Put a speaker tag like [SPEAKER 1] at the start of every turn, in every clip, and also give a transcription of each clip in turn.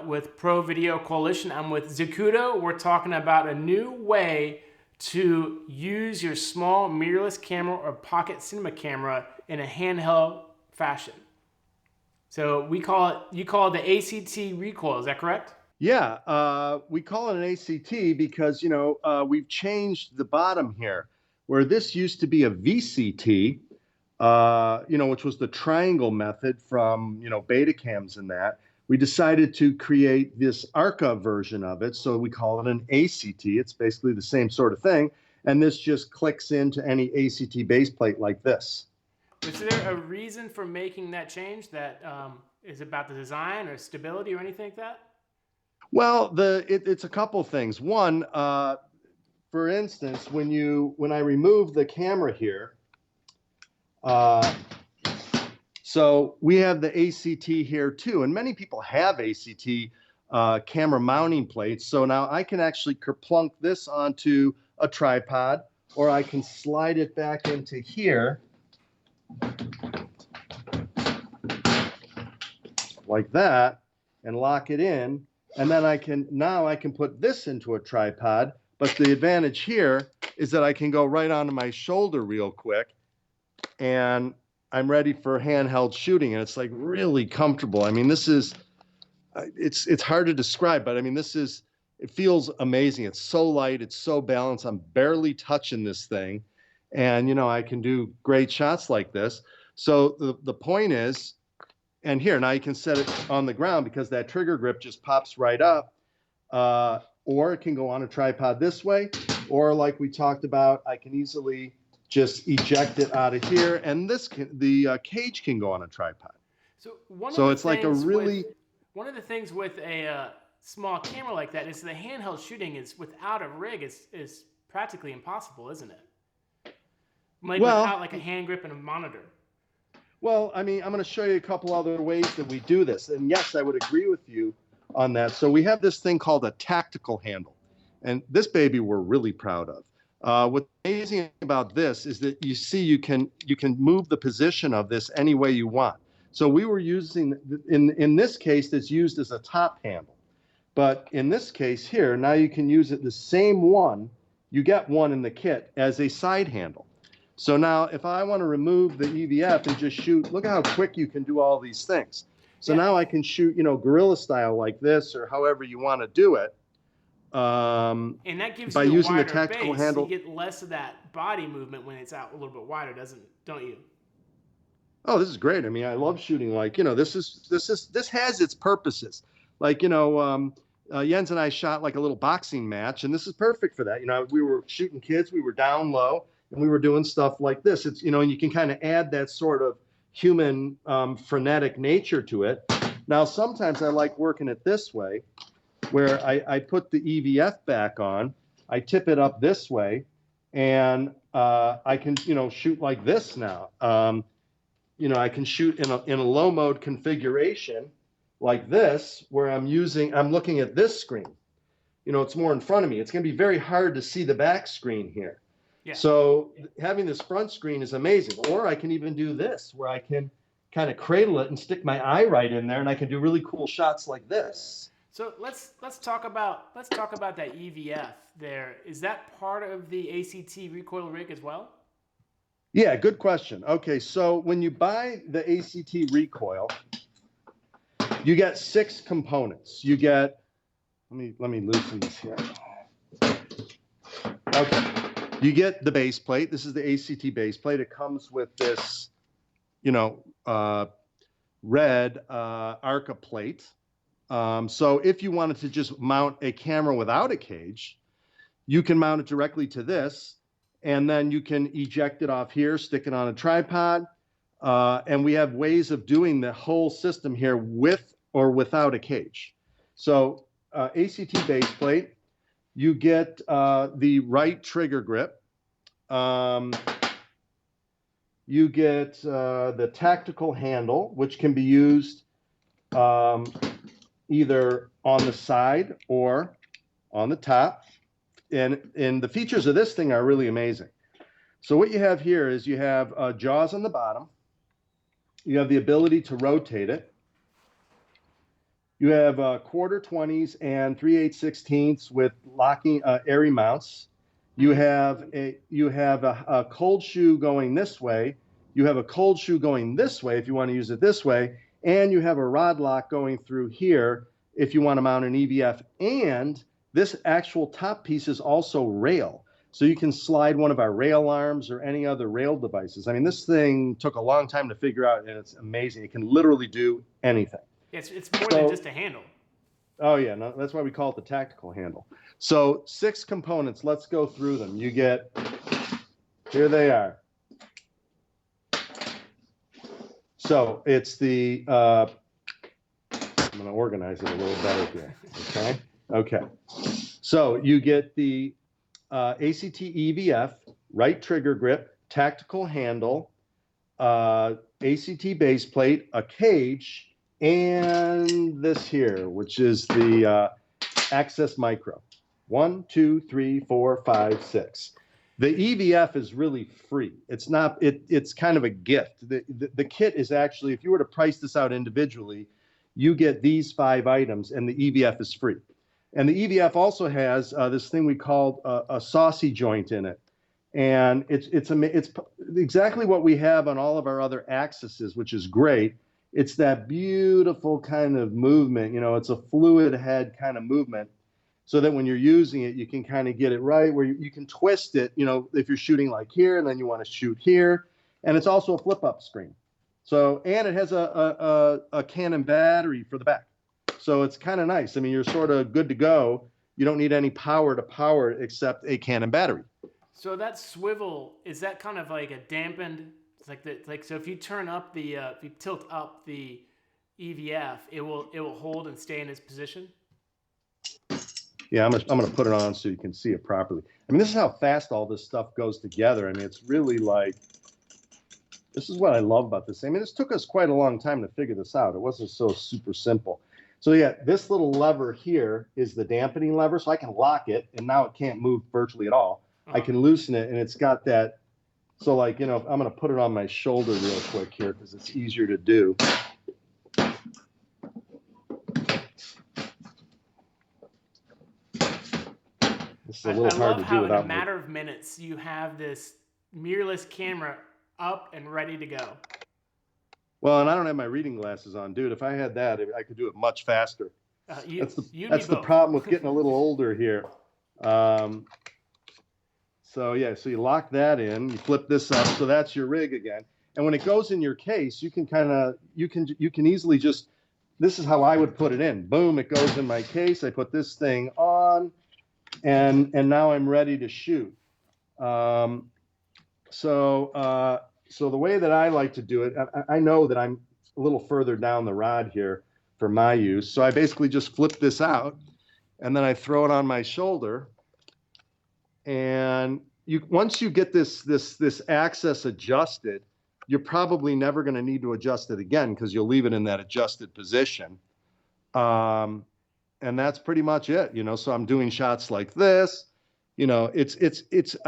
[SPEAKER 1] with Pro Video Coalition. I'm with Zacuto. We're talking about a new way to use your small mirrorless camera or pocket cinema camera in a handheld fashion. So you call it the ACT Recoil, is that correct?
[SPEAKER 2] Yeah, we call it an ACT because, we've changed the bottom here. Where this used to be a VCT, which was the triangle method from, Betacams and that. We decided to create this ARCA version of it, so we call it an ACT. It's basically the same sort of thing, and this just clicks into any ACT base plate like this.
[SPEAKER 1] Is there a reason for making that change that is about the design or stability or anything like that?
[SPEAKER 2] Well, it's a couple things. One, for instance, when I remove the camera here, so we have the ACT here too, and many people have ACT camera mounting plates. So now I can actually kerplunk this onto a tripod, or I can slide it back into here like that and lock it in. And then I can put this into a tripod. But the advantage here is that I can go right onto my shoulder real quick, and I'm ready for handheld shooting, and it's like really comfortable. I mean, this is, it's hard to describe, but I mean, it feels amazing. It's so light, it's so balanced. I'm barely touching this thing, and I can do great shots like this. So the point is, and here, now you can set it on the ground because that trigger grip just pops right up. Or it can go on a tripod this way, or like we talked about, I can easily just eject it out of here, and the cage can go on a tripod.
[SPEAKER 1] So it's like one of the things with a small camera like that is the handheld shooting is without a rig is practically impossible, isn't it? Without like a hand grip and a monitor.
[SPEAKER 2] Well, I mean, I'm going to show you a couple other ways that we do this, and yes, I would agree with you on that. So we have this thing called a tactical handle, and this baby we're really proud of. What's amazing about this is that you can move the position of this any way you want. So we were using, in this case, it's used as a top handle. But in this case here, now you can use it the same one, you get one in the kit, as a side handle. So now if I want to remove the EVF and just shoot, look at how quick you can do all these things. So now I can shoot, guerrilla style like this, or however you want to do it.
[SPEAKER 1] And that gives
[SPEAKER 2] by
[SPEAKER 1] you
[SPEAKER 2] using
[SPEAKER 1] a
[SPEAKER 2] the
[SPEAKER 1] wider
[SPEAKER 2] tactical
[SPEAKER 1] base,
[SPEAKER 2] handle.
[SPEAKER 1] so you get less of that body movement when it's out a little bit wider, don't you?
[SPEAKER 2] Oh, this is great. I mean, I love shooting. Like, this has its purposes. Like, Jens and I shot like a little boxing match, and this is perfect for that. We were shooting kids, we were down low, and we were doing stuff like this. It's, and you can kind of add that sort of human frenetic nature to it. Now, sometimes I like working it this way, where I put the EVF back on, I tip it up this way, and I can, shoot like this now. I can shoot in a low mode configuration like this, where I'm looking at this screen. It's more in front of me. It's going to be very hard to see the back screen here.
[SPEAKER 1] Yeah.
[SPEAKER 2] So having this front screen is amazing. Or I can even do this, where I can kind of cradle it and stick my eye right in there, and I can do really cool shots like this.
[SPEAKER 1] So let's talk about that EVF there. Is that part of the ACT recoil rig as well?
[SPEAKER 2] Yeah, good question. Okay, so when you buy the ACT Recoil, you get 6 components. You get, let me loosen this here. Okay, you get the base plate. This is the ACT base plate. It comes with this, red ARCA plate. So if you wanted to just mount a camera without a cage, you can mount it directly to this, and then you can eject it off here, stick it on a tripod, and we have ways of doing the whole system here with or without a cage. So ACT base plate, you get the right trigger grip. You get the tactical handle, which can be used either on the side or on the top. And the features of this thing are really amazing. So what you have here is you have jaws on the bottom. You have the ability to rotate it. You have quarter 20s and 3/8 16ths with locking airy mounts. You have a cold shoe going this way. You have a cold shoe going this way if you want to use it this way, and you have a rod lock going through here if you want to mount an EVF. And this actual top piece is also rail. So you can slide one of our rail arms or any other rail devices. I mean, this thing took a long time to figure out, and it's amazing. It can literally do anything.
[SPEAKER 1] It's more than just a handle.
[SPEAKER 2] Oh yeah, no, that's why we call it the tactical handle. So 6 components, let's go through them. You get, here they are. So it's the, I'm gonna organize it a little better here, okay? Okay, so you get the ACT EVF, right trigger grip, tactical handle, ACT base plate, a cage, and this here, which is the Access Micro. 1, 2, 3, 4, 5, 6. The EVF is really free. It's not. It's kind of a gift. The kit is actually, if you were to price this out individually, you get these 5 items, and the EVF is free. And the EVF also has this thing we call a saucy joint in it, and it's exactly what we have on all of our other Accesses, which is great. It's that beautiful kind of movement, you know, it's a fluid head kind of movement, so that when you're using it, you can kind of get it right where you can twist it, you know, if you're shooting like here and then you want to shoot here. And it's also a flip up screen. So, and it has a Canon battery for the back. So it's kind of nice. I mean, you're sort of good to go. You don't need any power to power it except a Canon battery.
[SPEAKER 1] So that swivel, is that kind of like a dampened, it's like so if you turn up the if you tilt up the EVF, it will hold and stay in its position?
[SPEAKER 2] Yeah, I'm gonna put it on so you can see it properly. I mean, this is how fast all this stuff goes together. I mean, it's really like, this is what I love about this. I mean, this took us quite a long time to figure this out. It wasn't so super simple. So yeah, this little lever here is the dampening lever, so I can lock it, and now it can't move virtually at all. I can loosen it, and it's got that. So like, you know, I'm going to put it on my shoulder real quick here because it's easier to do. This is a little hard to do without.
[SPEAKER 1] In a matter of minutes, you have this mirrorless camera up and ready to go.
[SPEAKER 2] Well, and I don't have my reading glasses on, dude. If I had that, I could do it much faster. That's the problem with getting a little older here. So yeah, so you lock that in, you flip this up, so that's your rig again. And when it goes in your case, you can kind of, you can easily just, this is how I would put it in. Boom, it goes in my case. I put this thing on, and now I'm ready to shoot. So the way that I like to do it, I know that I'm a little further down the rod here for my use. So I basically just flip this out, and then I throw it on my shoulder. And once you get this access adjusted, you're probably never going to need to adjust it again because you'll leave it in that adjusted position. And that's pretty much it, you know. So I'm doing shots like this. You know,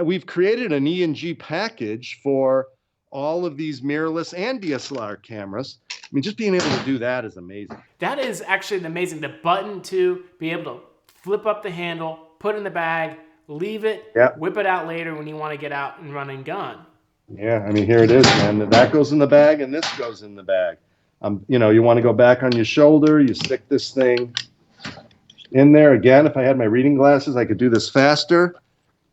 [SPEAKER 2] we've created an E&G package for all of these mirrorless and DSLR cameras. I mean, just being able to do that is amazing.
[SPEAKER 1] That is actually amazing. The button to be able to flip up the handle, put it in the bag, leave it, whip it out later when you want to get out and run and gun.
[SPEAKER 2] Yeah, I mean, here it is, man. That goes in the bag and this goes in the bag. You know, you want to go back on your shoulder, you stick this thing in there. Again, if I had my reading glasses, I could do this faster.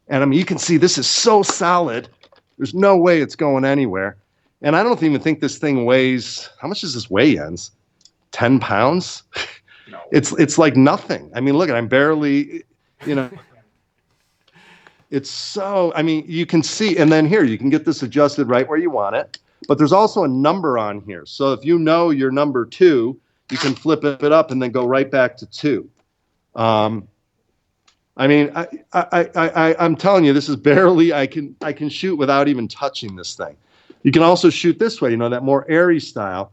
[SPEAKER 2] And I mean, you can see this is so solid. There's no way it's going anywhere. And I don't even think this thing weighs, how much does this weigh, Jens? 10 pounds? No. It's like nothing. I mean, look, I'm barely, you know. It's so, I mean, you can see, and then here, you can get this adjusted right where you want it. But there's also a number on here. So if you know your number 2, you can flip it up and then go right back to 2. I mean, I'm telling you, this is barely, I can shoot without even touching this thing. You can also shoot this way, you know, that more airy style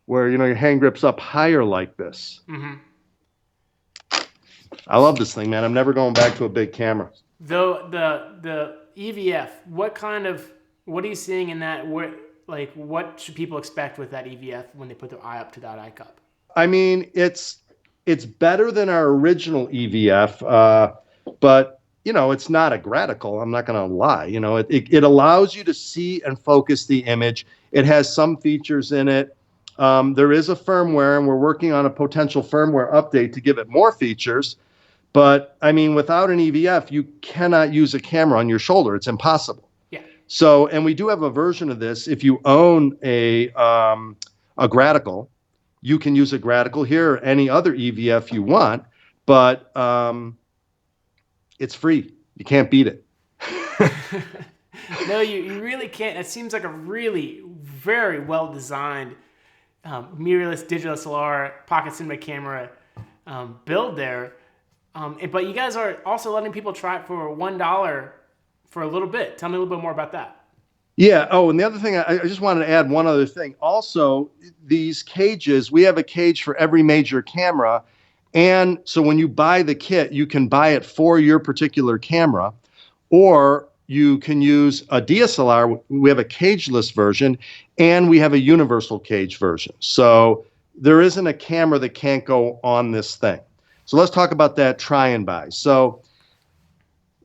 [SPEAKER 2] where, you know, your hand grip's up higher like this. Mm-hmm. I love this thing, man. I'm never going back to a big camera.
[SPEAKER 1] Though the EVF, what are you seeing in that? What should people expect with that EVF when they put their eye up to that eye cup?
[SPEAKER 2] I mean, it's better than our original EVF, but you know, it's not a gratical. I'm not going to lie. You know, it allows you to see and focus the image. It has some features in it. There is a firmware, and we're working on a potential firmware update to give it more features. But I mean, without an EVF, you cannot use a camera on your shoulder. It's impossible.
[SPEAKER 1] Yeah.
[SPEAKER 2] So, and we do have a version of this. If you own a gratical, you can use a gratical here or any other EVF you want, but it's free. You can't beat it.
[SPEAKER 1] No, you really can't. It seems like a really very well designed mirrorless digital SLR pocket cinema camera build there. But you guys are also letting people try it for $1 for a little bit. Tell me a little bit more about that.
[SPEAKER 2] Yeah. Oh, and the other thing, I just wanted to add one other thing. Also, these cages, we have a cage for every major camera. And so when you buy the kit, you can buy it for your particular camera, or you can use a DSLR. We have a cageless version, and we have a universal cage version. So there isn't a camera that can't go on this thing. So let's talk about that try and buy. So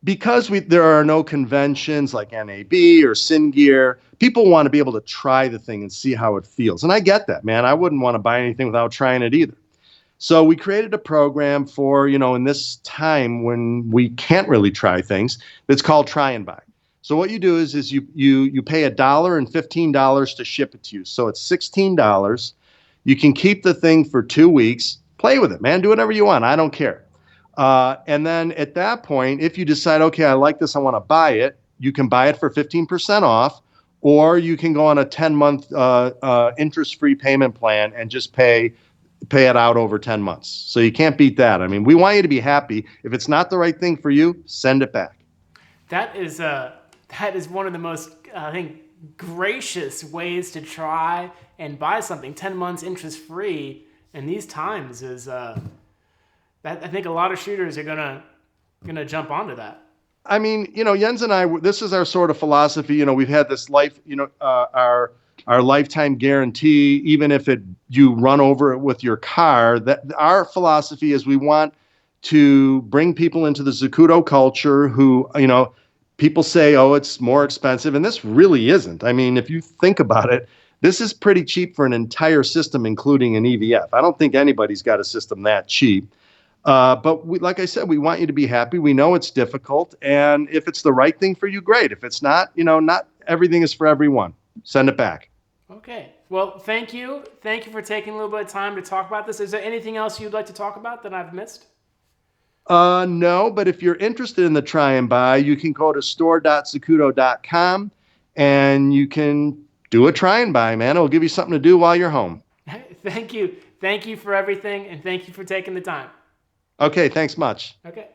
[SPEAKER 2] because there are no conventions like NAB or SynGear, people want to be able to try the thing and see how it feels. And I get that, man. I wouldn't want to buy anything without trying it either. So we created a program for, you know, in this time when we can't really try things, that's called Try and Buy. So what you do is you pay $1 and $15 to ship it to you. So it's $16. You can keep the thing for 2 weeks. Play with it, man. Do whatever you want. I don't care. And then at that point, if you decide, okay, I like this, I want to buy it, you can buy it for 15% off, or you can go on a 10-month interest-free payment plan and just pay it out over 10 months. So you can't beat that. I mean, we want you to be happy. If it's not the right thing for you, send it back.
[SPEAKER 1] That is one of the most, I think, gracious ways to try and buy something. 10 months interest-free in these times is... I think a lot of shooters are gonna jump onto that.
[SPEAKER 2] I mean, you know, Jens and I, this is our sort of philosophy. You know, we've had this life, you know, our lifetime guarantee, even if you run over it with your car. That our philosophy is we want to bring people into the Zacuto culture who, you know, people say, oh, it's more expensive, and this really isn't. I mean, if you think about it, this is pretty cheap for an entire system, including an EVF. I don't think anybody's got a system that cheap. But like I said, we want you to be happy. We know it's difficult. And if it's the right thing for you, great. If it's not, you know, not everything is for everyone. Send it back.
[SPEAKER 1] Okay. Well, thank you. Thank you for taking a little bit of time to talk about this. Is there anything else you'd like to talk about that I've missed?
[SPEAKER 2] No, but if you're interested in the try and buy, you can go to store.zacuto.com and you can do a try and buy, man. It'll give you something to do while you're home.
[SPEAKER 1] Thank you. Thank you for everything, and thank you for taking the time.
[SPEAKER 2] Okay, thanks much.
[SPEAKER 1] Okay.